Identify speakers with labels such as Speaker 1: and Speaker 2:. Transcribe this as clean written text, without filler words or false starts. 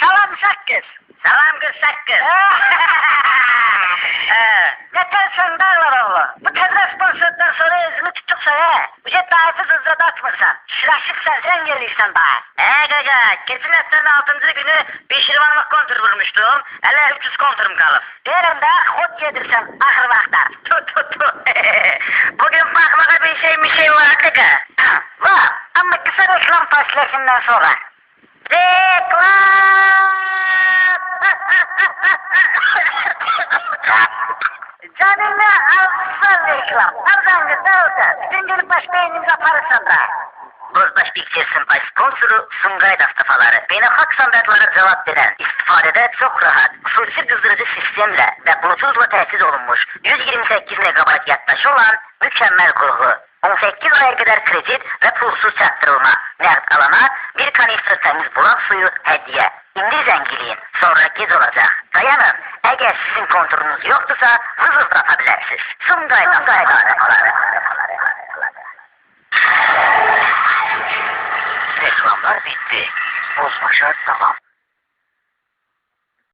Speaker 1: Salam Sakız.
Speaker 2: Salam kız Sakız.
Speaker 1: Yetersen dağlar oğlu. Bu tezre sponsordan sonra özünü tutuksa he. Bu jet tarifi hızla atmırsan. Şıraşıksan sen gelirsen daha.
Speaker 2: Gaga, geçen haftanın 6. günü bir şirvanlık kontur vurmuştum. Hele 300 konturum kalır.
Speaker 1: Derim de hot yedirsen ahır vaktar.
Speaker 2: Tu. Bugün bakmaka bir şey var Gaga.
Speaker 1: Var ama kısa reklam paslaşından sonra. Reklam! Canına alsın reklam. Arzanı dağıldı. Bütün günlük baş beynimize parırsan da.
Speaker 2: Bozbaş Bilgisayar baş sponsoru Sungay Dastafaları. Beynelxalq standartlara cevap veren, istifadede çok rahat, hususi kızdırıcı sistemle ve bluetooth'la tesis olunmuş 128 MB yaklaşık olan mükemmel kurgu. 18 aya kadar kredi ve pulsuz çaktırılma. Nerd alana bir kanister temiz bulak suyu hediye. İndi zengiliğin, sonra gez olacak. Dayanın, eğer sizin kontrolünüz yoksa vızıldatabilirsiniz. Sungay Dastafaları. Reklamlar bitti. Bozbaşa tamam.